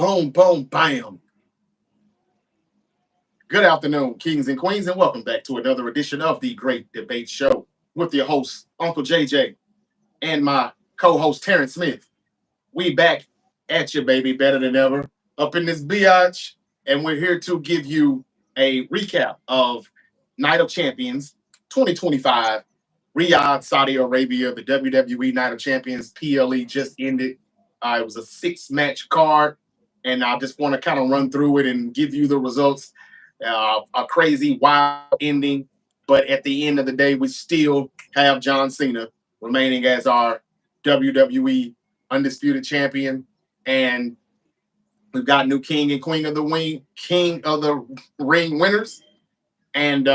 Boom, boom, bam. Good afternoon, kings and queens, and welcome back to another edition of the Great Debate Show with your host, Uncle JJ, and my co-host, Terrence Smith. We back at you, baby, better than ever, up in this biatch, and we're here to give you a recap of Night of Champions 2025, Riyadh, Saudi Arabia. The WWE Night of Champions PLE just ended. It was a six-match card, and I just want to kind of run through it and give you the results. A crazy, wild ending, but at the end of the day, we still have John Cena remaining as our WWE undisputed champion, and we've got new king and queen of the ring winners, and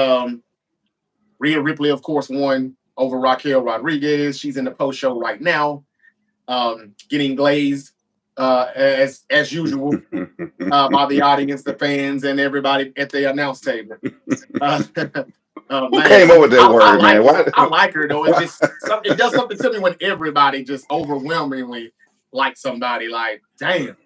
Rhea Ripley, of course, won over Raquel Rodriguez. She's in the post show right now, getting glazed as usual by the audience, the fans, and everybody at the announce table. Who Man, came up with that I word, like man? What? I like her though. It does something to me when everybody just overwhelmingly likes somebody. Like, damn,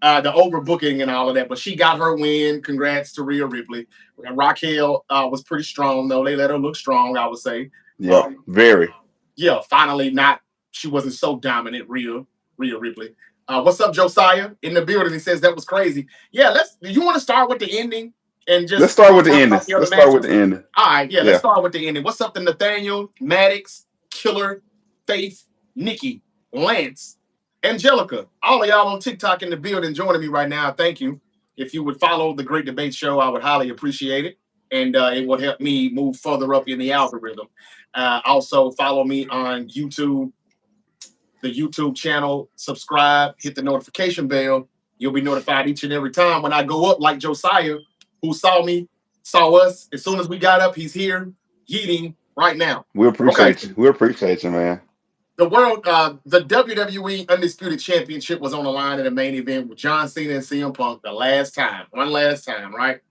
the overbooking and all of that. But she got her win. Congrats to Rhea Ripley. And Raquel was pretty strong though. They let her look strong, I would say. Yeah, very. Yeah, finally not. She wasn't so dominant. Rhea Ripley. What's up, Josiah? In the building, he says that was crazy. Yeah, Do you want to start with the ending and Let's just start with the talk ending. about the other Let's start with matches? the ending. All right, yeah, let's Yeah. start with the ending. What's up to Nathaniel, Maddox, Killer, Faith, Nikki, Lance, Angelica? All of y'all on TikTok in the building joining me right now. Thank you. If you would follow the Great Debate Show, I would highly appreciate it. And it would help me move further up in the algorithm. Also, follow me on YouTube, the YouTube channel, subscribe, hit the notification bell. You'll be notified each and every time when I go up, like Josiah, who saw us. As soon as we got up, he's here, eating right now. We Okay. appreciate you. We appreciate you, man. The WWE Undisputed Championship was on the line in the main event with John Cena and CM Punk one last time, right?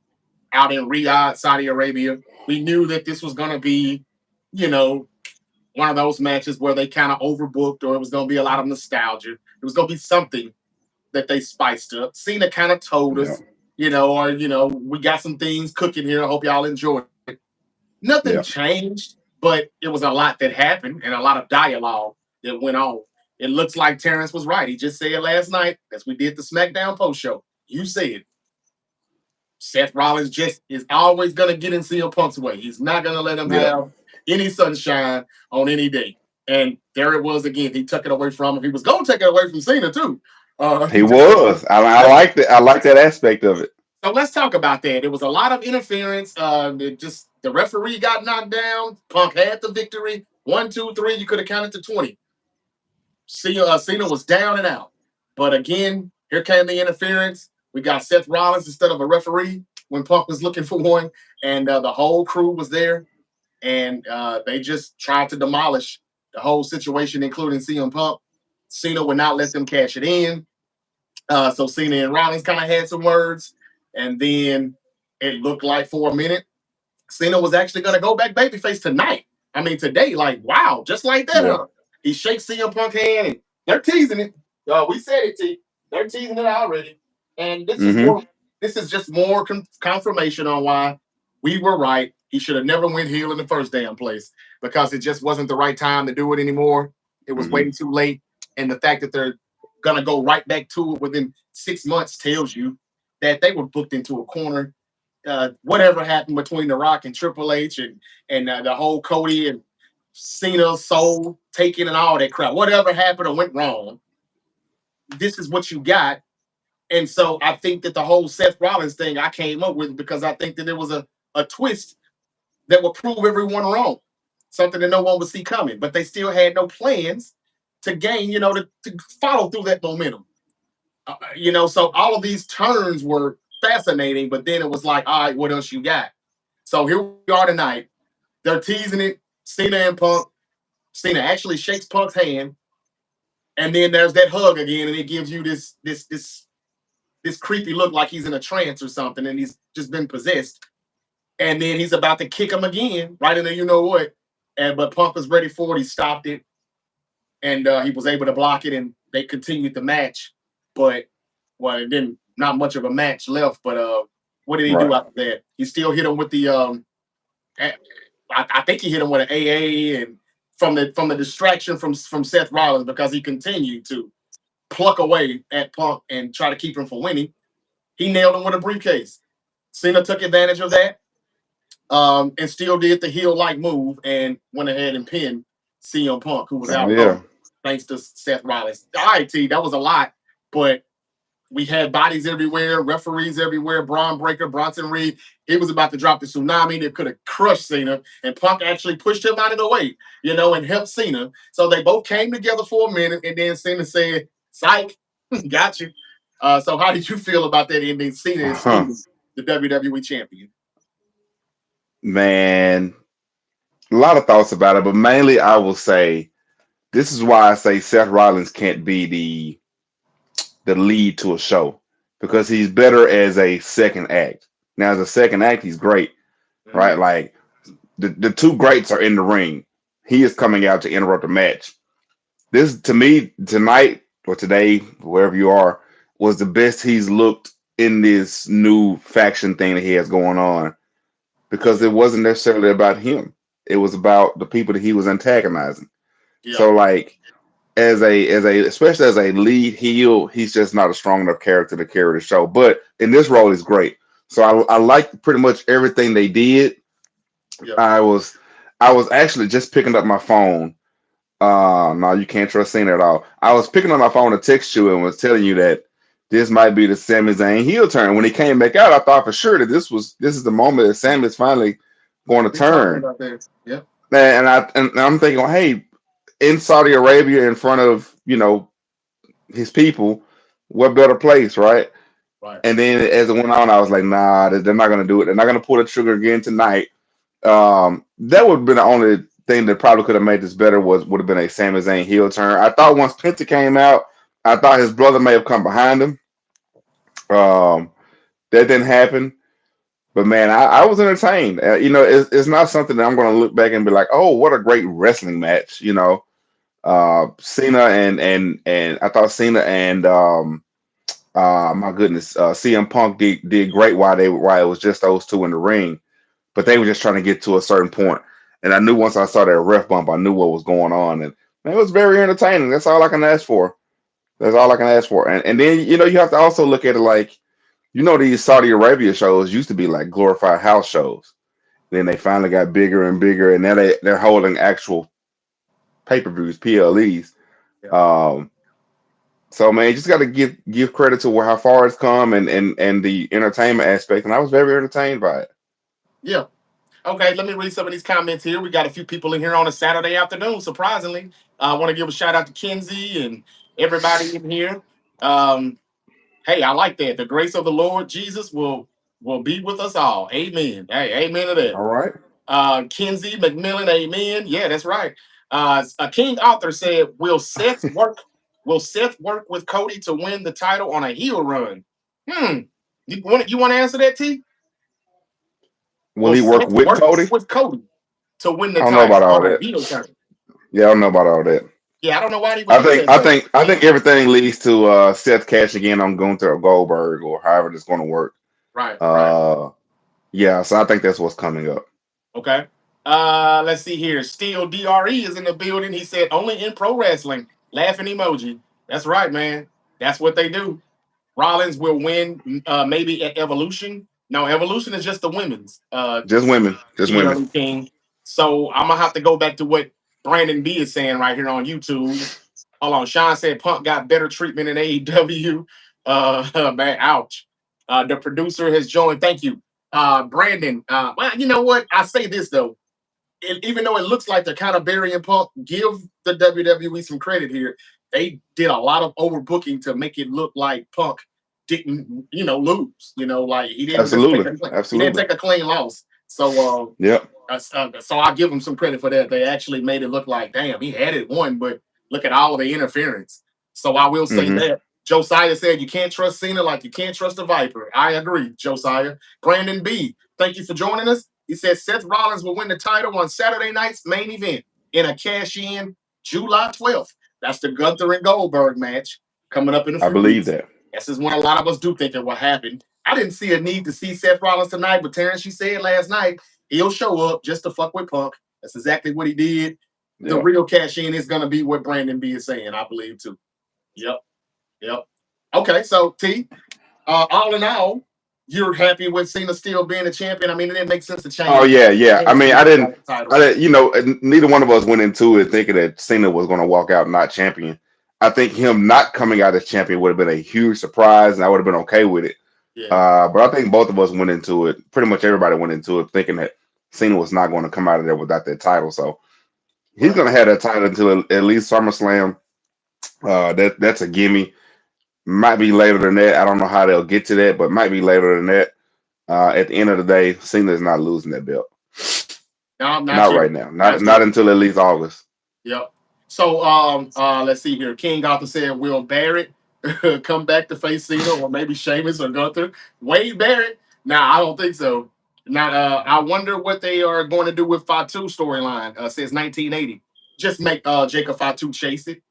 Out in Riyadh, Saudi Arabia. We knew that this was going to be, you know, one of those matches where they kind of overbooked, or it was going to be a lot of nostalgia. It was going to be something that they spiced up. Cena kind of told Yeah. us, we got some things cooking here. I hope y'all enjoy it. Nothing Yeah. changed, but it was a lot that happened and a lot of dialogue that went on. It looks like Terrence was right. He just said last night, as we did the SmackDown post show, you said Seth Rollins just is always going to get in CM Punk's way. He's not going to let him Yeah. have any sunshine on any day. And there it was again. He took it away from him. He was going to take it away from Cena too. He was. I like that. I like that aspect of it. So let's talk about that. It was a lot of interference. The referee got knocked down. Punk had the victory. 1, 2, 3. You could have counted to 20. Cena was down and out. But again, here came the interference. We got Seth Rollins instead of a referee when Punk was looking for one, and the whole crew was there, and they just tried to demolish the whole situation, including CM Punk. Cena would not let them cash it in. So Cena and Rollins kind of had some words, and then it looked like for a minute, Cena was actually going to go back babyface tonight. I mean, today, like, wow, just like that, Yeah. huh? He shakes CM Punk hand, and they're teasing it. We said it, T. They're teasing it already. And Mm-hmm. this is just more confirmation on why we were right. He should have never went heel in the first damn place because it just wasn't the right time to do it anymore. It was way too late. And the fact that they're going to go right back to it within 6 months tells you that they were booked into a corner. Whatever happened between The Rock and Triple H and the whole Cody and Cena soul taking and all that crap. Whatever happened or went wrong, this is what you got. And so I think that the whole Seth Rollins thing I came up with because I think that there was a twist that would prove everyone wrong. Something that no one would see coming. But they still had no plans to gain, to follow through that momentum. So all of these turns were fascinating, but then it was like, all right, what else you got? So here we are tonight. They're teasing it. Cena and Punk. Cena actually shakes Punk's hand, and then there's that hug again, and it gives you this creepy look like he's in a trance or something, and he's just been possessed. And then he's about to kick him again, right in there, you know what? But Punk was ready for it. He stopped it, and he was able to block it, and they continued the match. But well, it didn't not much of a match left, but what did he do Right. after that? He still hit him with the I think he hit him with an AA and from the distraction from Seth Rollins because he continued to pluck away at Punk and try to keep him from winning. He nailed him with a briefcase. Cena took advantage of that and still did the heel like move and went ahead and pinned CM Punk, who was Oh out yeah. cold, thanks to Seth Rollins. All right, T, that was a lot, but we had bodies everywhere, referees everywhere, Braun Breaker, Bronson Reed. It was about to drop the tsunami that could have crushed Cena, and Punk actually pushed him out of the way, and helped Cena. So they both came together for a minute, and then Cena said, "Psych, got you." So how did you feel about that ending? Cena is Uh-huh. still the WWE champion. Man, a lot of thoughts about it, but mainly I will say this is why I say Seth Rollins can't be the lead to a show because he's better as a second act. Now, as a second act, he's great, right? Mhm. Like the two greats are in the ring. He is coming out to interrupt the match. This to me tonight or today, wherever you are, was the best he's looked in this new faction thing that he has going on because Yeah, it wasn't necessarily about him. It was about the people that he was antagonizing. yeah, So like as a especially as a lead heel, he's just not a strong enough character to carry the show. But in this role, he's great. So I like pretty much everything they did. yeah. I was I was actually just picking up my phone. No, you can't trust Cena at all. I was picking up my phone to text you and was telling you that this might be the Sami Zayn heel turn. When he came back out, I thought for sure that this is the moment that Sami is finally going to We talking turn. about that. Yeah, And I'm thinking, well, hey, in Saudi Arabia, in front of his people, what better place, right? right. And then as it went on, I was like, nah, they're not gonna do it. They're not gonna pull the trigger again tonight. That would have been the only thing that probably could have made this better would have been a Sami Zayn heel turn. I thought once Penta came out, I thought his brother may have come behind him. Um, that didn't happen. But man, I was entertained. It's not something that I'm going to look back and be like, oh, what a great wrestling match. Cena and I thought Cena and my goodness, CM Punk did great while it was just those two in the ring, but they were just trying to get to a certain point. And I knew once I saw that ref bump, I knew what was going on, and man, it was very entertaining. That's all I can ask for. That's all I can ask for. And then you have to also look at it like these Saudi Arabia shows used to be like glorified house shows. Then they finally got bigger and bigger, and now they're holding actual pay-per-views, PLEs. Yeah, Um, so man, you just got to give credit to how far it's come and the entertainment aspect, and I was very entertained by it. yeah. Okay, let me read some of these comments here. We got a few people in here on a Saturday afternoon, surprisingly. I want to give a shout out to Kenzie and everybody in here. Um, hey, I like that. The grace of the Lord Jesus will be with us all. Amen. Hey, amen to that. All right. Kenzie McMillan, amen. Yeah, that's right. A King author said, Will Seth work with Cody to win the title on a heel run? You want to answer that, T? Will Will he work Seth with work Cody? with Cody to win the I don't know about title all on a that. heel turn? Yeah, I don't know about all that. Yeah, I don't know why he would I do think that, I but think I think everything leads to Seth cashing in on Gunther or Goldberg or however it's going to work. right, right. Uh, yeah, so I think that's what's coming up. Okay. Let's see here. Steel DRE is in the building. He said only in pro wrestling. Laughing emoji. That's right, man. That's what they do. Rollins will win maybe at Evolution. No, Evolution is just the women's Just women, just women. PLE King. So I'm gonna have to go back to what Brandon B is saying right here on YouTube. Hold on. Sean said Punk got better treatment in AEW. Man, ouch. The producer has joined. Thank you. Brandon. Well, you know what? I say this though. Even though it looks like they're kind of burying Punk, give the WWE some credit here. They did a lot of overbooking to make it look like Punk didn't, lose. Like he didn't just Absolutely, he didn't absolutely. take a clean loss. So Yep. so I give them some credit for that. They actually made it look like, damn, he had it won, but look at all the interference. So I will say Hmm. that. Josiah said you can't trust Cena like you can't trust the Viper. I agree, Josiah. Brandon B, thank you for joining us. He said Seth Rollins will win the title on Saturday night's main event in a cash-in July 12th. That's the Gunther and Goldberg match coming up in a I few believe weeks. that. This is when a lot of us do thinking what happened. I didn't see a need to see Seth Rollins tonight, but Terrence, you said last night he'll show up just to fuck with Punk. That's exactly what he did. The Yeah. real cash in is going to be what Brandon B is saying, I believe, too. Yep. Yep. Okay, so T, all in all, you're happy with Cena still being a champion. I mean, it didn't make sense to Oh change it. yeah, yeah. I mean, The title. neither one of us went into it thinking that Cena was going to walk out not champion. I think him not coming out as champion would have been a huge surprise, and I would have been okay with it. Yeah. But I think both of us went into it. Pretty much everybody went into it thinking that Cena was not going to come out of there without that title. So he's Right. going to have that title until at least SummerSlam. That's a gimme. Might be later than that. I don't know how they'll get to that, but might be later than that. At the end of the day, Cena is not losing that belt. No, not Not yet. right now. Not Not yet. until at least August. Yep. So let's see here. King Arthur said Will Barrett come back to face Cena, or maybe Sheamus or Gunther. Wade Barrett? Nah, I don't think so. Not I wonder what they are going to do with Fatu storyline since 1980. Just make Jacob Fatu chase it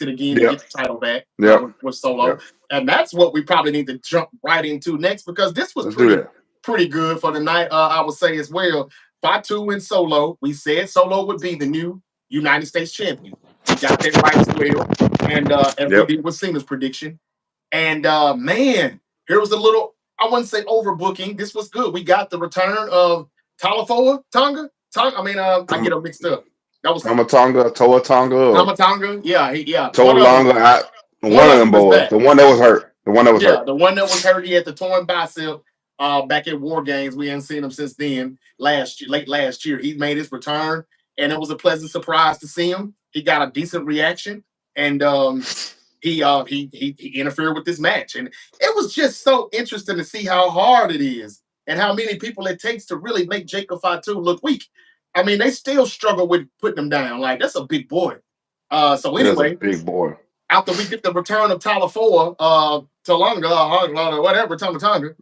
again to Yep. get the title back Yep. with Solo. Yep. And that's what we probably need to jump right into next, because this was Let's do that. pretty good for the night. I would say as well. Fatu and Solo. We said Solo would be the new United States champion. We got that right as well. And as we Yep. did with Cena's prediction. And man, here was a little, I wouldn't say overbooking. This was good. We got the return of Talafoa Tonga. I mean, I get them mixed up. That was Tamatonga, Toa Tonga, or Tamatonga. Yeah. Toa Longa. One One of of them them is boys. back. The one that was hurt. The one that was Yeah, hurt. the one that was hurt, he had the torn bicep back at War Games. We hadn't seen him since then. Late last year, he made his return, and it was a pleasant surprise to see him. He got a decent reaction, and he interfered with this match, and it was just so interesting to see how hard it is and how many people it takes to really make Jacob Fatu look weak. I mean, they still struggle with putting him down. Like, that's a big boy. So That's a anyway, big boy. after we get the return of Talafoa, Talunga, whatever, Tonga,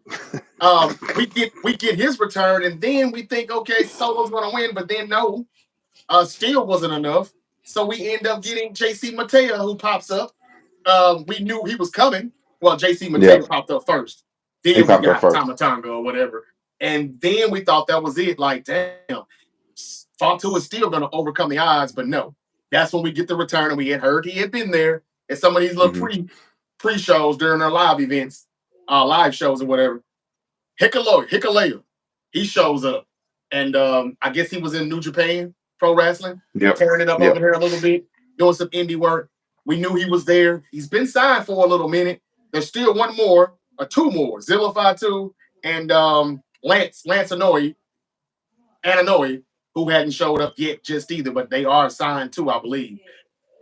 we get his return, and then we think, okay, Solo's gonna win, but then no, still wasn't enough. So we end up getting JC Mateo, who pops up. We knew he was coming. Well, JC Yeah. Mateo popped up first. He Then we popped up got first. Tonga or whatever. And then we thought that was it. Like, damn, Fatu is still going to overcome the odds, but no. That's when we get the return, and we had heard he had been there at some of these little Hmm. pre shows during their live events, live shows or whatever. Hikuleo, he shows up, and I guess he was in New Japan Pro Wrestling, Yep. tearing it up over Yep. there a little bit, doing some indie work. We knew he was there. He's been signed for a little minute. There's still one more or two more, Zilla Fatu and Lance Ananoy, who hadn't showed up yet just either, but they are signed too, I believe.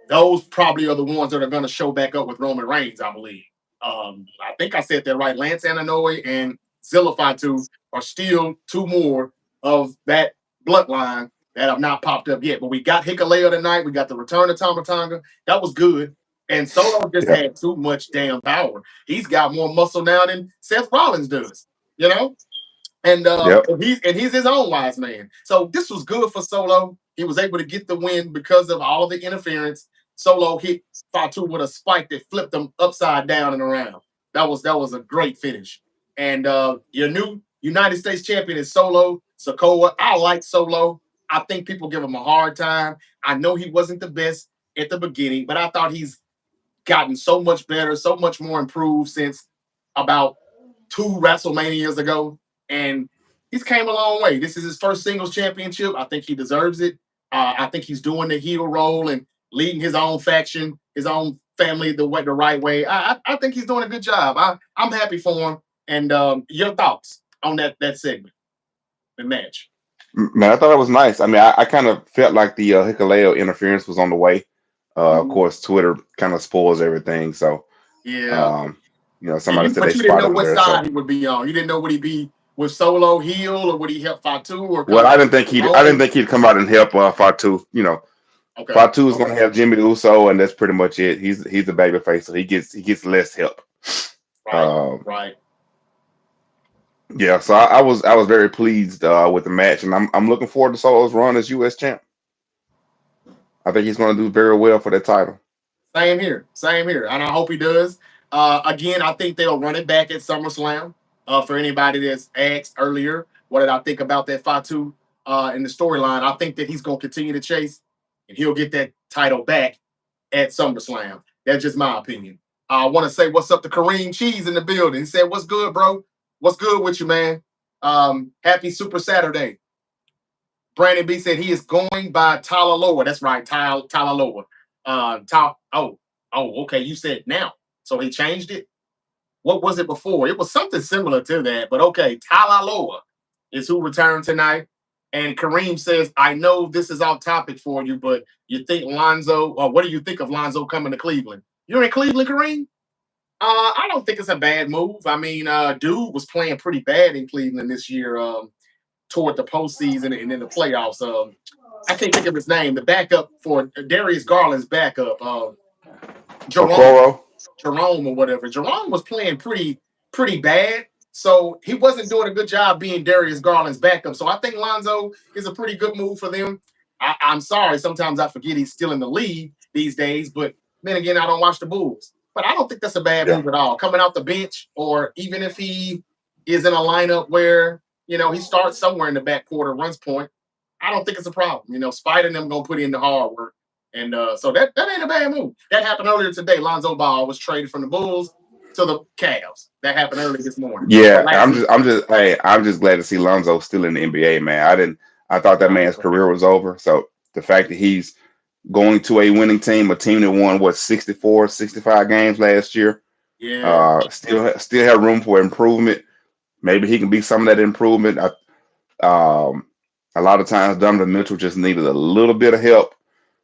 Those probably are the ones that are going to show back up with Roman Reigns, I believe. I think I said that right. Lance Ananoy and Zilla Fatu are still two more of that bloodline that have not popped up yet. But we got Hikuleo tonight. We got the return of Tamatonga. That was good. And Solo just Yep. had too much damn power. He's got more muscle now than Seth Rollins does, you know? And Yep. he's his own wise man. So this was good for Solo. He was able to get the win because of all of the interference. Solo hit Fatu with a spike that flipped him upside down and around. That was a great finish. And your new United States champion is Solo Sokoa. I like Solo. I think people give him a hard time. I know he wasn't the best at the beginning, but I thought he's gotten so much better, so much more improved since about two WrestleManias ago, and he's came a long way. This is his first singles championship. I think he deserves it. I think he's doing the heel role and leading his own faction, his own family the right way. I think he's doing a good job. I'm happy for him. And your thoughts on that segment, the match? Man, I thought it was nice. I mean, I kind of felt like the Hikuleo interference was on the way. Of Mhm. course, Twitter kind of spoils everything. So, Yeah, um, somebody said they but you didn't know spotted him what there. side So, he would be on. You didn't know would he be with Solo heel or would he help Fatu or well, come I back didn't think I didn't Roman? think he'd come out and help Fatu. Okay, Fatu is going okay, to have Jimmy Uso, and that's pretty much it. He's a baby face, so he gets less help. right, Um, right. yeah, so I was very pleased with the match, and I'm looking forward to Solo's run as U.S. champ. I think he's going to do very well for that title. Same here, and I hope he does. Again, I think they'll run it back at SummerSlam. For anybody that's asked earlier, what did I think about that Fatu in the storyline? I think that he's going to continue to chase, and he'll get that title back at SummerSlam. That's just my opinion. I want to say what's up to Kareem Cheese in the building. He said, "What's good, bro? What's good with you, man? Happy Super Saturday." Brandon B said he is going by Talaloa. That's right, Talaloa. Okay. You said now, so he changed it. What was it before? It was something similar to that, but okay. Talaloa is who returned tonight. And Kareem says, "I know this is off topic for you, but you think Lonzo? Or what do you think of Lonzo coming to Cleveland? You're in Cleveland, Kareem? I don't think it's a bad move. I mean, dude was playing pretty bad in Cleveland this year. Toward the postseason and in the playoffs. I can't think of his name. The backup for Darius Garland's backup, Jerome, Okoro. Jerome or whatever. Jerome was playing pretty bad, so he wasn't doing a good job being Darius Garland's backup. So I think Lonzo is a pretty good move for them. I'm sorry, sometimes I forget he's still in the league these days, but then again, I don't watch the Bulls. But I don't think that's a bad Yeah. move at all. Coming out the bench, or even if he is in a lineup where he starts somewhere in the backcourt, runs point. I don't think it's a problem. Spider and them gonna put in the hard work, and so that ain't a bad move. That happened earlier today. Lonzo Ball was traded from the Bulls to the Cavs. That happened early this morning. Or Yeah, last week. I'm just glad to see Lonzo still in the NBA, man. I thought that man's Honestly. career was over. So the fact that he's going to a winning team, a team that won 64, 65 games last year, Yeah. still have room for improvement. Maybe he can be some of that improvement. Um, a lot of times Donovan Mitchell just needed a little bit of help,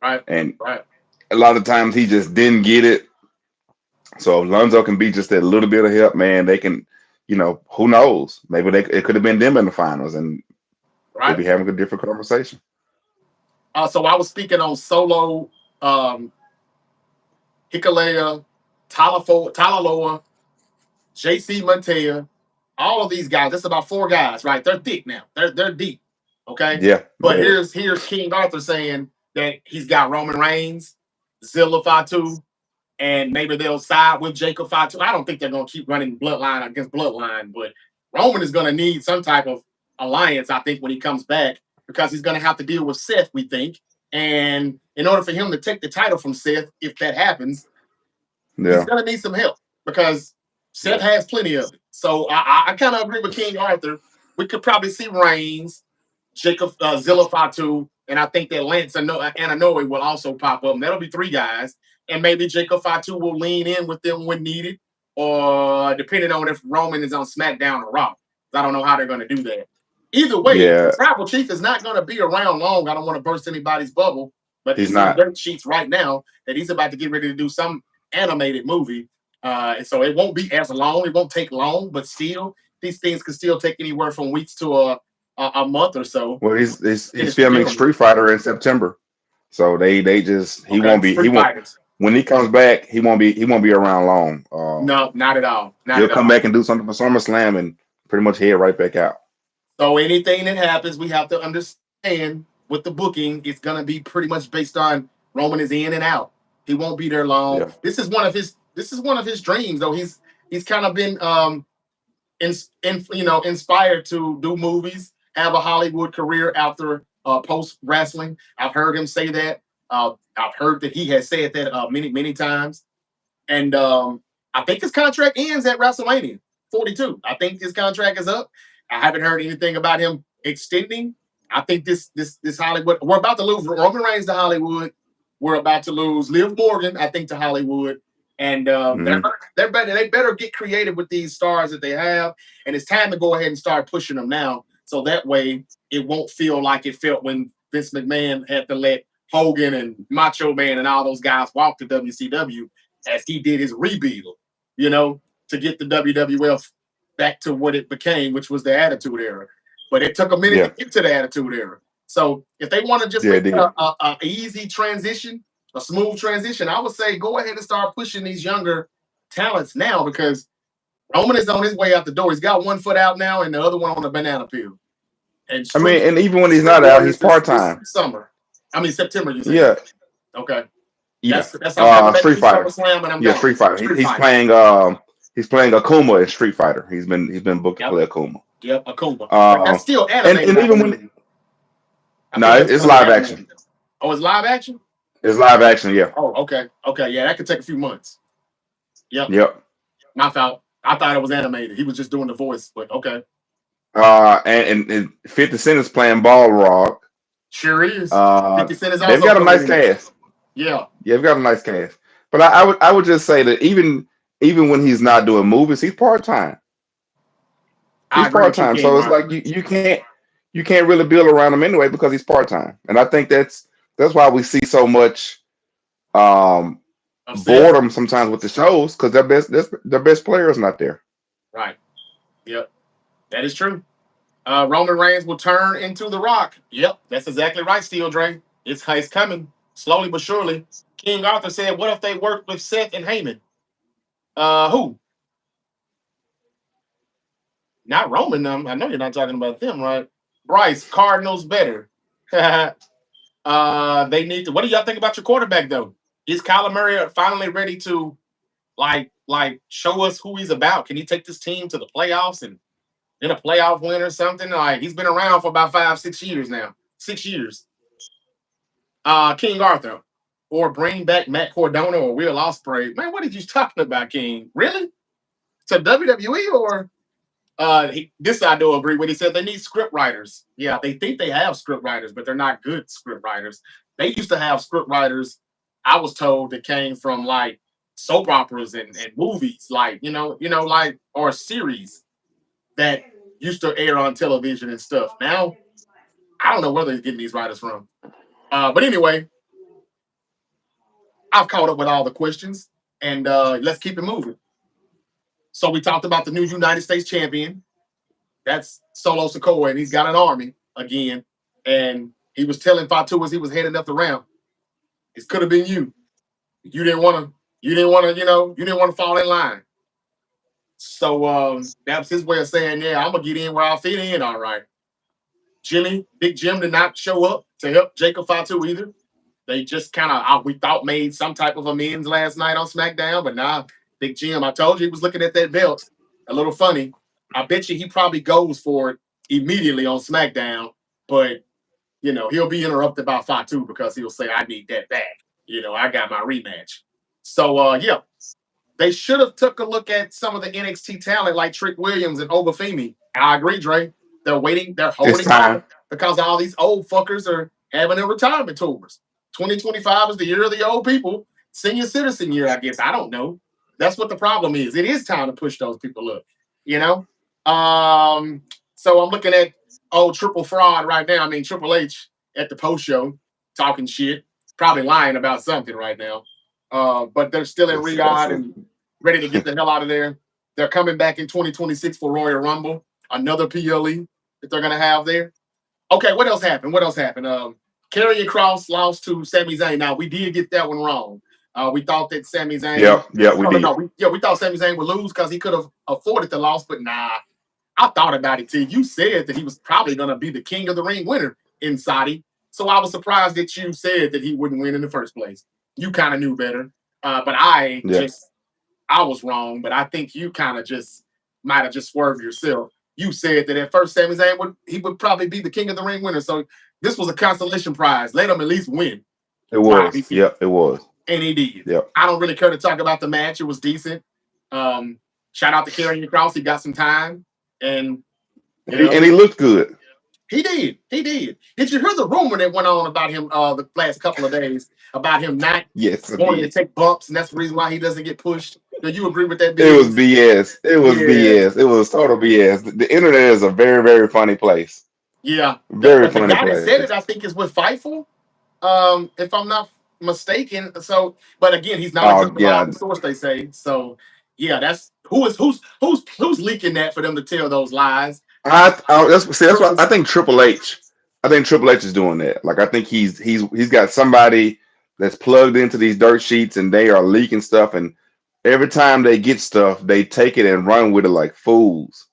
Right. and Right. a lot of times he just didn't get it. So if Lonzo can be just that little bit of help, man, they can, who knows? Maybe it could have been them in the finals, and they'd Right. be having a different conversation. So I was speaking on Solo, Hikalea, Talaloa, JC Montea, all of these guys. That's about four guys, right? They're thick now. They're deep. Okay. Yeah, But yeah, here's King Arthur saying that he's got Roman Reigns, Zilla Fatu, and maybe they'll side with Jacob Fatu. I don't think they're gonna keep running bloodline against bloodline, but Roman is gonna need some type of alliance, I think, when he comes back, because he's gonna have to deal with Seth, we think. And in order for him to take the title from Seth, if that happens, he's yeah, gonna need some help because Seth yeah. has plenty of it. So I kind of agree with King Arthur. We could probably see Reigns, Jacob Zilla Fatu, and I think that Lance Ananoe will also pop up. And that'll be three guys. And maybe Jacob Fatu will lean in with them when needed, or depending on if Roman is on SmackDown or Raw. I don't know how they're going to do that. Either way, Yeah, Tribal Chief is not going to be around long. I don't want to burst anybody's bubble, but he's it's in the not. dirt sheets right now that he's about to get ready to do some animated movie. And so it won't be as long. It won't take long, but still, these things can still take anywhere from weeks to a month or so Well, to he's finish the filming filming. Street Fighter in September, so they just Okay, he Street won't Fighters. when he comes back he won't be around long. No, not at all. Not He'll at come all. back and do something for SummerSlam and pretty much head right back out. So anything that happens, we have to understand with the booking, it's gonna be pretty much based on Roman is in and out. He won't be there long. Yeah, This is one of his dreams, though. He's kind of been inspired to do movies, have a Hollywood career after post wrestling. I've heard him say that. I've heard that he has said that many times. And I think his contract ends at WrestleMania 42. I think his contract is up. I haven't heard anything about him extending. I think this Hollywood. We're about to lose Roman Reigns to Hollywood. We're about to lose Liv Morgan, I think, to Hollywood. And hmm they're better. They better get creative with these stars that they have. And it's time to go ahead and start pushing them now, so that way it won't feel like it felt when Vince McMahon had to let Hogan and Macho Man and all those guys walk to WCW as he did his rebuild, to get the WWF back to what it became, which was the Attitude Era. But it took a minute to yeah, get to the Attitude Era. So if they want to just yeah. make It it did. a easy transition, a smooth transition, I would say go ahead and start pushing these younger talents now, because Roman is on his way out the door. He's got one foot out now and the other one on the banana peel. And I mean, and even when he's Street not out, he's Warriors part is time. summer. I mean September. You said Yeah, okay. Yeah. That's I'm coming back to Street do Fighter. SummerSlam and I'm Yeah, gone. Street Fighter. Street He's Fighter. playing he's playing Akuma in Street Fighter. He's been booked to Yep. play Akuma. Yep. Akuma. But that's Um, still and animated, and I even when believe. I no, think that's it's gonna be live action. animated. Oh, it's live action? It's live action. Yeah. Oh, okay. Okay. Yeah, that could take a few months. Yep. Yep. My fault. I thought it was animated. He was just doing the voice, but okay. And 50 Cent is playing Balrog. Sure is. 50 Cent is They've also got a coming nice in. cast. Yeah. Yeah, they've got a nice cast. But I would just say that even when he's not doing movies, he's part time. I He's agree part with you, time. King So it's Ron. like you can't really build around him anyway because he's part time. And I think that's why we see so much um Obsessed. boredom sometimes with the shows because their best players not there. Right. Yep. That is true. Roman Reigns will turn into The Rock. Yep. That's exactly right, Steel Dre. It's coming. Slowly but surely. King Arthur said, what if they worked with Seth and Heyman? Who? Not Roman them. I know you're not talking about them, right? Bryce, Cardinals better. They need to. What do y'all think about your quarterback though? Is Kyler Murray finally ready to like show us who he's about? Can he take this team to the playoffs and get a playoff win or something? Like he's been around for about 5-6 years now. 6 years. King Arthur. Or bring back Matt Cordona or Will Ospreay. Man, what are you talking about, King? Really? To WWE or this I do agree with. He said they need script writers. Yeah, they think they have script writers, but they're not good script writers. They used to have script writers, I was told, that came from like soap operas and movies, like like or series that used to air on television and stuff. Now, I don't know where they're getting these writers from. But anyway, I've caught up with all the questions and let's keep it moving. So we talked about the new United States champion. That's Solo Sikoa, and he's got an army again. And he was telling Fatu as he was heading up the ramp, it could have been you. You didn't want to. You didn't want to. You didn't want to fall in line. So that was his way of saying, yeah, I'm gonna get in where I fit in. All right. Big Jim did not show up to help Jacob Fatu either. They just kind of, we thought, made some type of amends last night on SmackDown, but nah, Big Jim, I told you he was looking at that belt. A little funny. I bet you he probably goes for it immediately on SmackDown, but he'll be interrupted by Fatu because he'll say, I need that back. I got my rematch. So yeah, they should have took a look at some of the NXT talent like Trick Williams and Obafemi. I agree, Dre. They're waiting, they're It's holding time. on because all these old fuckers are having their retirement tours. 2025 is the year of the old people. Senior citizen year, I guess. I don't know. That's what the problem is. It is time to push those people up, you know? So I'm looking at old Triple Fraud right now. I mean, Triple H at the post show talking shit, probably lying about something right now. But they're still in It's Riyadh and ready to get the hell out of there. They're coming back in 2026 for Royal Rumble, another PLE that they're going to have there. Okay, what else happened? Karrion Kross lost to Sami Zayn. Now, we did get that one wrong. We thought that Sami Zayn. yeah, we did. We thought Sami Zayn would lose because he could have afforded the loss, but nah. I thought about it too. You said that he was probably going to be the King of the Ring winner in Saudi. So I was surprised that you said that he wouldn't win in the first place. You kind of knew better. But I was wrong. But I think you kind of just might have just swerved yourself. You said that at first Sami Zayn would probably be the King of the Ring winner. So this was a consolation prize. Let him at least win. It was. Yep, it was. And he did. Yep. I don't really care to talk about the match. It was decent. Shout out to Karrion Kross. He got some time. And he looked good. He did. Did you hear the rumor that went on about him the last couple of days about him not wanting to take bumps, and that's the reason why he doesn't get pushed? Do you agree with that? It was BS. It was BS. It was total BS. The internet is a very, very funny place. Yeah, very but the funny guy place. that said it, I think, is with Fightful, if I'm not mistaken. So, but again, he's not a good reliable source, they say. So, yeah, that's who's leaking that for them to tell those lies. That's what I think. Triple H. I think Triple H is doing that. Like I think he's got somebody that's plugged into these dirt sheets and they are leaking stuff. And every time they get stuff, they take it and run with it like fools.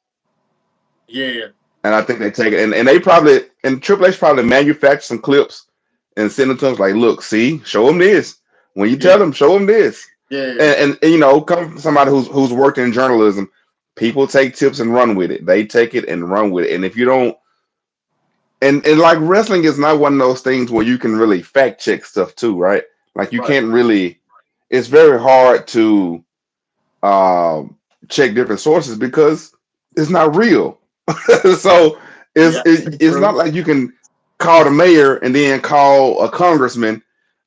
Yeah. And I think they take it and Triple H probably manufactured some clips and send them to us like, look, see, show them this. When you tell Yeah, them, show them this. yeah, And you know, come from somebody who's worked in journalism, people take tips and run with it. They take it and run with it. And if you don't, and like wrestling is not one of those things where you can really fact check stuff too, right? Like you right, can't really. It's very hard to um, check different sources because it's not real. So yeah, it's not true. like you can call the mayor and then call a congressman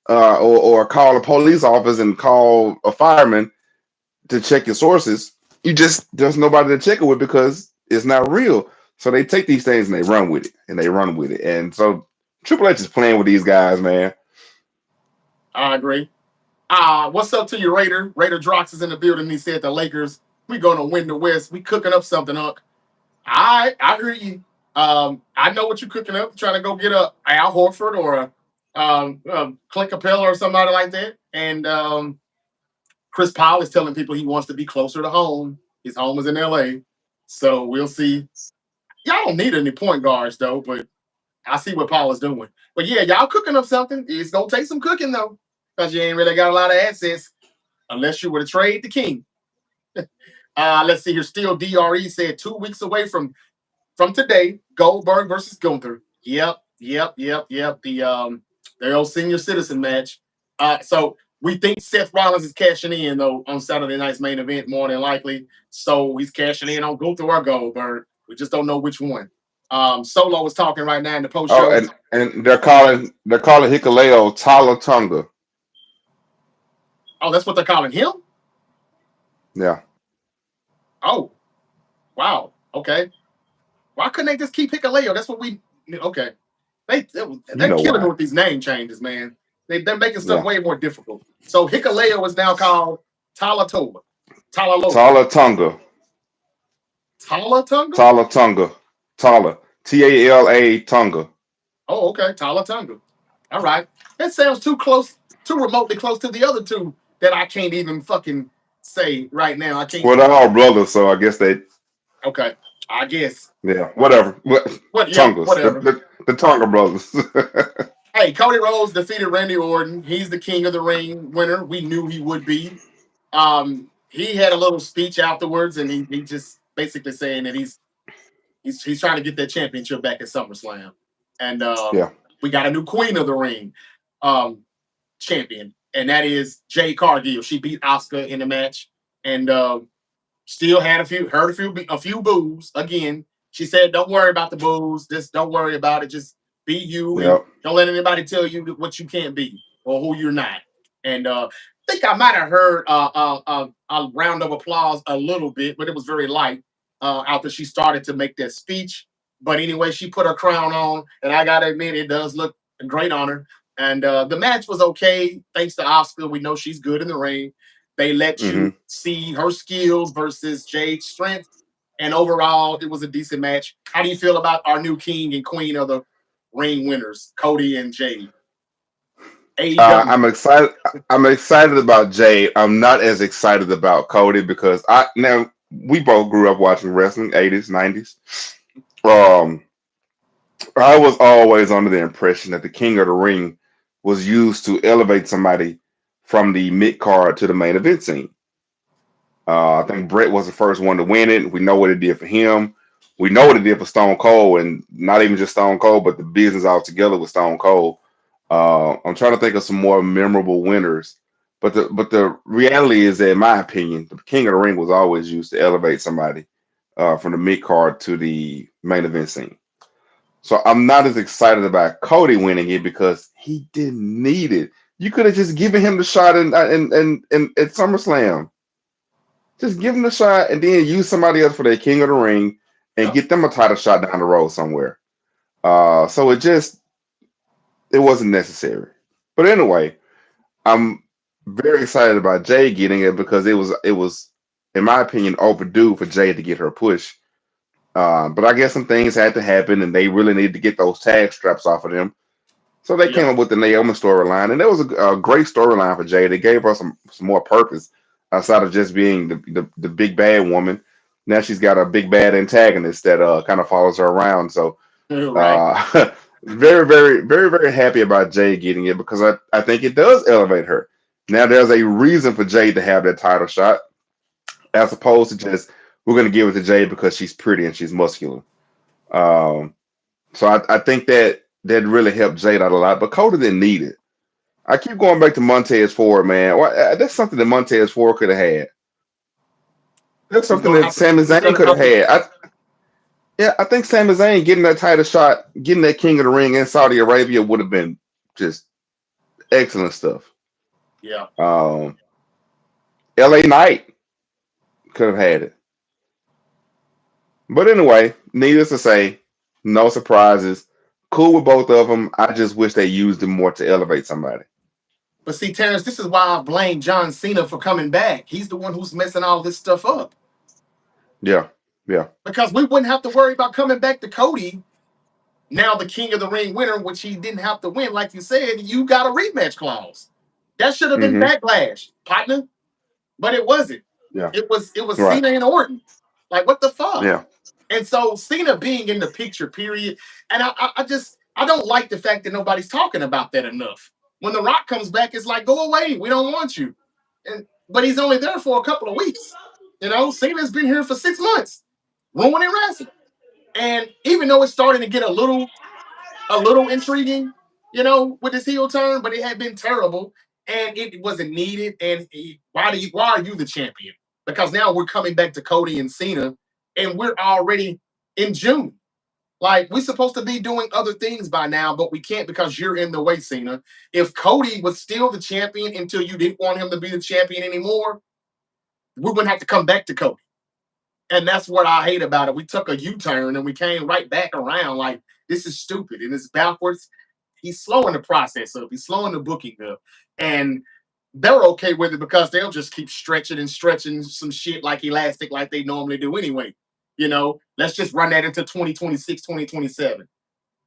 or call a police officer and call a fireman to check your sources. You just there's nobody to check it with because it's not real. So they take these things and they run with it and they run with it. And so Triple H is playing with these guys, man. I agree. What's up to you, Raider? Raider Drox is in the building. He said the Lakers, we gonna win the West. We cooking up something, Huck. I hear you. I know what you're cooking up. Trying to go get a Al Horford or a Clint Capella or somebody like that. And Chris Paul is telling people he wants to be closer to home. His home is in LA. So we'll see. Y'all don't need any point guards though, but I see what Paul is doing. But yeah, y'all cooking up something. It's gonna take some cooking though, because you ain't really got a lot of assets unless you were to trade the king. Let's see here. Still, DRE said 2 weeks away from today, Goldberg versus Gunther. Yep. The old senior citizen match. So we think Seth Rollins is cashing in though on Saturday night's main event more than likely. So he's cashing in on Gunther or Goldberg. We just don't know which one. Solo is talking right now in the post Oh, show. and they're calling Hikaleo Tala Tonga. Oh, that's what they're calling him. Yeah, Oh, wow. Okay. Why couldn't they just keep Hikaleo? That's what we. Okay. you They're know killing me why. with these name changes, man. They're making stuff Yeah, way more difficult. So Hikaleo is now called Talatoa. Talaloa. Tala Tonga. Talatunga? Tala Tonga. Tala. Tala Tonga. Oh, okay. Talatunga. All right. That sounds too close, too remotely close to the other two that I can't even fucking say right now. I can't. Well, they're all brothers, so I guess they. Okay. I guess. Yeah, whatever. What? Yeah, Tongas. The, whatever. the, the Tonga brothers. Hey, Cody Rhodes defeated Randy Orton. He's the King of the Ring winner. We knew he would be. He had a little speech afterwards, and he just basically saying that he's trying to get that championship back at SummerSlam, and Yeah. we got a new Queen of the Ring um, champion, and that is Jade Cargill. She beat Asuka in the match, and still had a few boos. Again, she said, "Don't worry about the boos. Just don't worry about it. Just be you, and Yep. don't let anybody tell you what you can't be or who you're not." And I think I might have heard a round of applause a little bit, but it was very light after she started to make that speech. But anyway, she put her crown on, and I gotta admit, it does look great on her. And the match was okay, thanks to Oscar. We know she's good in the ring. They let Hmm. you see her skills versus Jade's strength. And overall, it was a decent match. How do you feel about our new king and queen of the ring winners, Cody and Jade? AEW. I'm excited. I'm excited about Jay. I'm not as excited about Cody because I now we both grew up watching wrestling, 80s, 90s. Um, I was always under the impression that the King of the Ring was used to elevate somebody from the mid card to the main event scene. I think Brett was the first one to win it. We know what it did for him. We know what it did for Stone Cold, and not even just Stone Cold, but the business altogether with Stone Cold. I'm trying to think of some more memorable winners, but the reality is that, in my opinion, the King of the Ring was always used to elevate somebody from the mid card to the main event scene. So I'm not as excited about Cody winning it because he didn't need it. You could have just given him the shot in at SummerSlam. Just give them the shot and then use somebody else for their King of the Ring and Yeah. get them a title shot down the road somewhere. So it wasn't necessary. But anyway, I'm very excited about Jay getting it because it was in my opinion overdue for Jay to get her push. But I guess some things had to happen and they really needed to get those tag straps off of them. So they Yeah. came up with the Naomi storyline, and it was a great storyline for Jay. They gave her some more purpose outside of just being the big bad woman. Now she's got a big bad antagonist that kind of follows her around. So Right. very, very, very, very happy about Jay getting it because I think it does elevate her. Now there's a reason for Jade to have that title shot, as opposed to just we're gonna give it to Jade because she's pretty and she's muscular. Um, so I think that really helped Jade out a lot, but Cody didn't need it. I keep going back to Montez Ford, man. That's something that Montez Ford could have had. That's He's something gonna that have to. Sami He's Zayn gonna could have have to. had. I think Sami Zayn getting that title shot, getting that King of the Ring in Saudi Arabia would have been just excellent stuff. Yeah. Um, LA Knight could have had it. But anyway, needless to say, no surprises. Cool with both of them. I just wish they used them more to elevate somebody. But see, Terrence, this is why I blame John Cena for coming back. He's the one who's messing all this stuff up. Yeah, yeah. Because we wouldn't have to worry about coming back to Cody, now the King of the Ring winner, which he didn't have to win. Like you said, you got a rematch clause. That should have been Mm-hmm. backlash, partner. But it wasn't. Yeah. It was Right. Cena and Orton. Like, what the fuck? Yeah. And so Cena being in the picture, period. And I don't like the fact that nobody's talking about that enough. When The Rock comes back, it's like, go away. We don't want you. But he's only there for a couple of weeks. Cena's been here for 6 months, ruining wrestling. And even though it's starting to get a little intriguing, with his heel turn, but it had been terrible and it wasn't needed. And why are you the champion? Because now we're coming back to Cody and Cena, and we're already in June. Like, we're supposed to be doing other things by now, but we can't because you're in the way, Cena. If Cody was still the champion until you didn't want him to be the champion anymore, we wouldn't have to come back to Cody. And that's what I hate about it. We took a U-turn and we came right back around. Like, this is stupid and it's backwards. He's slowing the process up. He's slowing the booking up. And they're okay with it because they'll just keep stretching and stretching some shit like elastic like they normally do anyway. Let's just run that into 2026, 2027.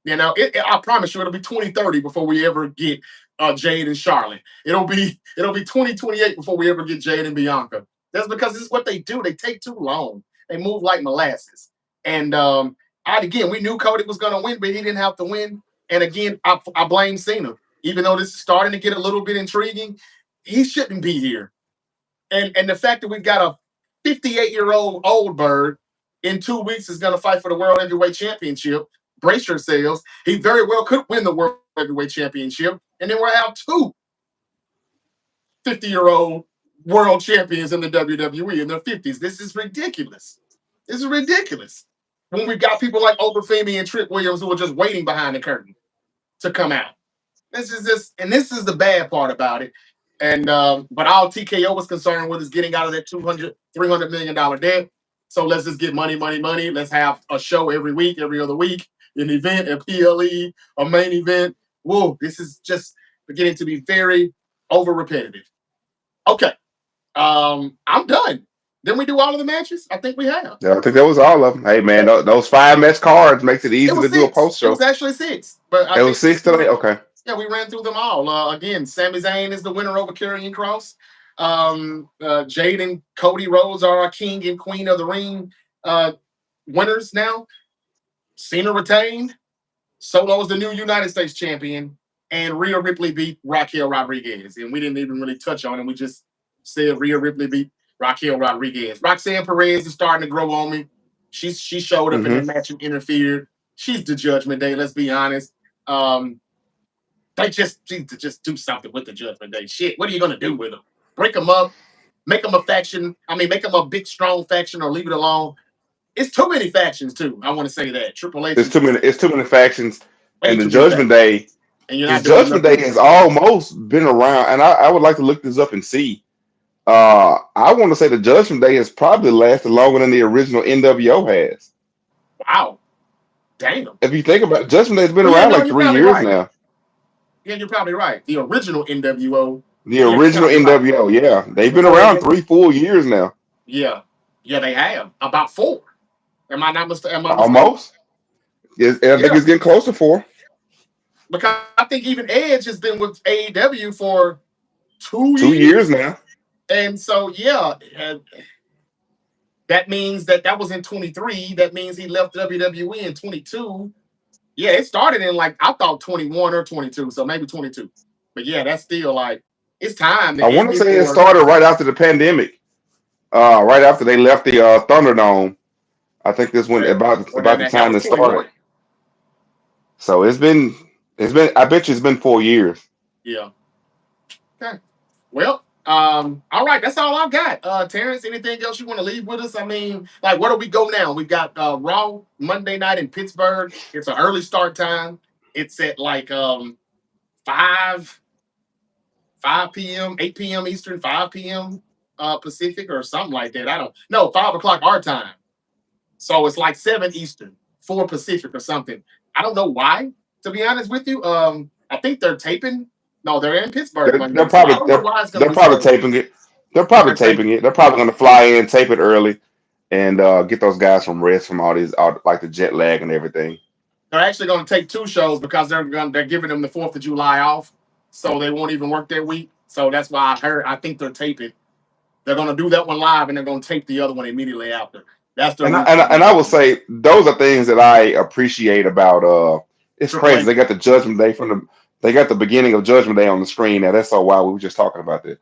I promise you it'll be 2030 before we ever get Jade and Charlotte. It'll be 2028 before we ever get Jade and Bianca. That's because this is what they do. They take too long. They move like molasses. And again, we knew Cody was gonna win, but he didn't have to win. And again, I blame Cena. Even though this is starting to get a little bit intriguing, he shouldn't be here. And the fact that we've got a 58-year-old bird in 2 weeks is gonna fight for the World Heavyweight Championship. Brace yourselves. He very well could win the World Heavyweight Championship. And then we'll have two 50-year-old world champions in the WWE in their 50s. This is ridiculous. This is ridiculous. When we've got people like Oberfemi and Trick Williams who are just waiting behind the curtain to come out. This is the bad part about it. And but all TKO was concerned with is getting out of that $300 million debt. So let's just get money, money, money. Let's have a show every week, every other week, an event, a PLE, a main event. Whoa, this is just beginning to be very over repetitive. Okay. I'm done. Didn't we do all of the matches? I think we have. Yeah, I think that was all of them. Hey man, those 5 match cards makes it It easy was to do a six. post It show. was actually six. But I It was think 6 today. Okay. yeah, we ran through them all. Again, Sami Zayn is the winner over Karrion Kross. Jade and Cody Rhodes are our king and queen of the ring winners now. Cena retained. Solo is the new United States champion. And Rhea Ripley beat Raquel Rodriguez. And we didn't even really touch on it. We just said Rhea Ripley beat Raquel Rodriguez. Roxanne Perez is starting to grow on me. She showed up in the Mm-hmm. match and interfered. She's the Judgment Day, let's be honest. They just need to just do something with the Judgment Day. Shit, what are you gonna do with them? Break them up, make them a faction. I mean, make them a big, strong faction, or leave it alone. It's too many factions too. I want to say that Triple H It's is too many. just It's too many factions, way and the too many Judgment factions, Day. and you're His not doing Judgment enough Day with it. has almost been around, and I would like to look this up and see. I want to say the Judgment Day has probably lasted longer than the original NWO has. Wow, damn. If you think about it, Judgment Day has been Well, yeah, around no, like you're three probably years right. now. Yeah, you're probably right. The original NWO. The Yeah, you're original probably right. NWO, yeah, they've been Before around they, 3 4 years now, yeah, yeah, they have about four. Am I mistaken? almost. I think Yeah, it's getting close to 4. because I think even Edge has been with AEW for 2 years. 2 years now. And so, yeah, that means that was in 23. That means he left WWE in 22. Yeah, it started in like, I thought 21 or 22, so maybe 22. But yeah, that's still like It's time to I want end to it say it or started right after the pandemic. Right after they left the Thunderdome. I think this went about then the that time was that started. 21. So it's been. I bet you it's been 4 years. Yeah. Okay. Well, all right, that's all I've got. Terrence, anything else you want to leave with us? I mean, like, where do we go now? We've got Raw Monday night in Pittsburgh. It's an early start time. It's at like 5 5 p.m., 8 p.m. Eastern, 5 p.m. Pacific or something like that. I don't know, 5 o'clock our time. So it's like 7 Eastern, 4 Pacific or something. I don't know why, to be honest with you. I think they're taping. No, they're in Pittsburgh They're, they're Monday. So I probably don't know they're, why it's gonna they're be so probably early. taping it. They're probably They're taping. taping it. They're probably going to fly in, tape it early, and get those guys from rest from all like the jet lag and everything. They're actually going to take 2 shows because they're giving them the 4th of July off, so they won't even work that week. So that's why I think they're taping. They're going to do that one live and they're going to tape the other one immediately after. That's their And I, reason and, for I- and doing I that would one. say those are things that I appreciate about it's Triple crazy. H. They got the Judgment Day they got the beginning of Judgment Day on the screen now. That's so wild. We were just talking about that.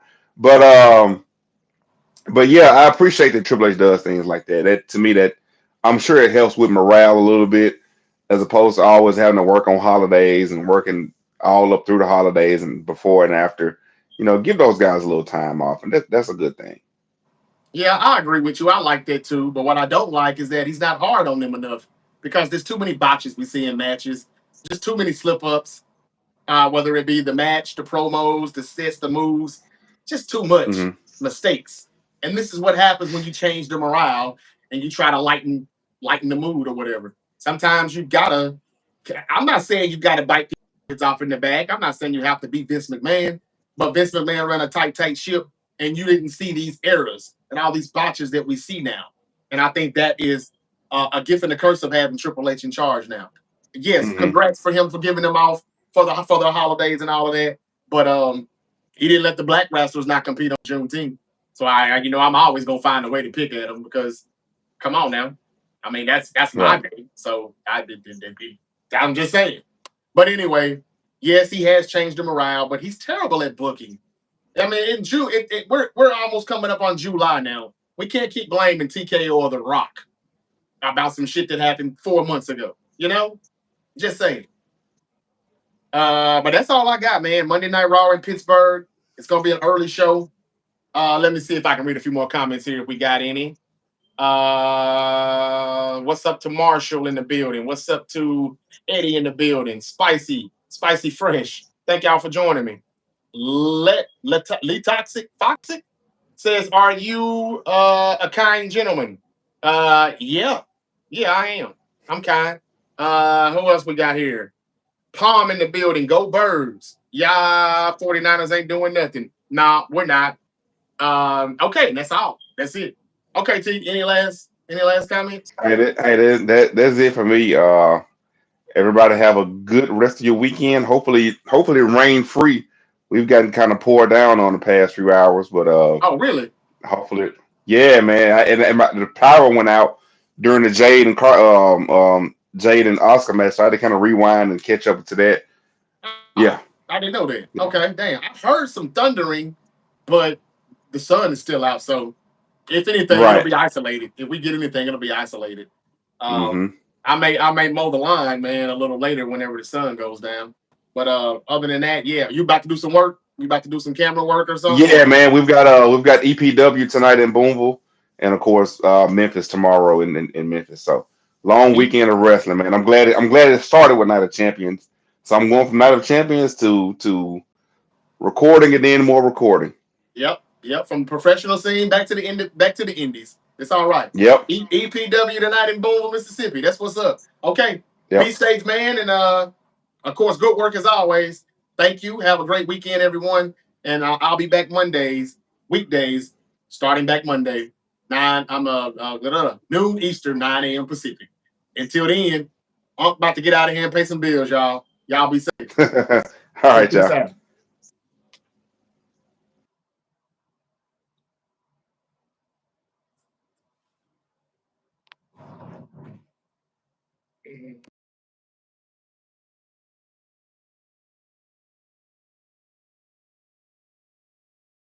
But yeah, I appreciate that Triple H does things like that. That to me that I'm sure it helps with morale a little bit as opposed to always having to work on holidays and working all up through the holidays and before and after. Give those guys a little time off, and that's a good thing. Yeah, I agree with you. I like that too. But what I don't like is that he's not hard on them enough because there's too many botches we see in matches, just too many slip ups, whether it be the match, the promos, the sets, the moves, just too much Hmm. mistakes. And this is what happens when you change the morale and you try to lighten the mood or whatever. Sometimes you gotta. I'm not saying you gotta bite kids off in the back. I'm not saying you have to be Vince McMahon, but Vince McMahon ran a tight ship, and you didn't see these errors and all these botches that we see now. And I think that is a gift and a curse of having Triple H in charge now. Yes, Hmm. congrats for him for giving them off for the holidays and all of that. But he didn't let the black wrestlers not compete on Juneteenth. So I'm always gonna find a way to pick at him because come on now. I mean that's my Right. day. So I'm just saying. But anyway, yes, he has changed the morale, but he's terrible at booking. I mean, in June, we're almost coming up on July now. We can't keep blaming TKO or The Rock about some shit that happened 4 months ago. Just saying. But that's all I got, man. Monday Night Raw in Pittsburgh. It's gonna be an early show. Let me see if I can read a few more comments here if we got any. What's up to Marshall in the building? What's up to Eddie in the building? Spicy Fresh. Thank y'all for joining me. Lee Toxic says, "Are you a kind gentleman?" Yeah, yeah, I am. I'm kind. Who else we got here? Palm in the building. Go Birds. Yeah, 49ers ain't doing nothing. Nah, we're not. Okay, that's all. That's it. Okay, T. Any last comments? That's it for me. Everybody have a good rest of your weekend. Hopefully rain free. We've gotten kind of poured down on the past few hours, but Oh, really? hopefully, yeah, man. The power went out during the Jade and Oscar match, so I had to kind of rewind and catch up to that. Oh, Yeah, I didn't know that. yeah, Okay, damn. I've heard some thundering, but the sun is still out. So if anything, it'll right. be isolated. If we get anything, it'll be isolated. Um, Hmm. I may mow the line, man, a little later whenever the sun goes down. But other than that, yeah, you about to do some work? You about to do some camera work or something? Yeah, man. We've got EPW tonight in Boonville, and of course Memphis tomorrow in Memphis. So long E- weekend of wrestling, man. I'm glad it started with Night of Champions. So I'm going from Night of Champions to recording and then more recording. Yep. From the professional scene back to the indies. It's all right. Yep, EPW tonight in Boonville, Mississippi. That's what's up. Okay. Be yep. safe, man, and of course, good work as always. Thank you. Have a great weekend, everyone. And I'll be back weekdays, starting back Monday, noon Eastern, 9 a.m. Pacific. Until then, I'm about to get out of here and pay some bills, y'all. Y'all be safe. All Okay, right, peace y'all. out.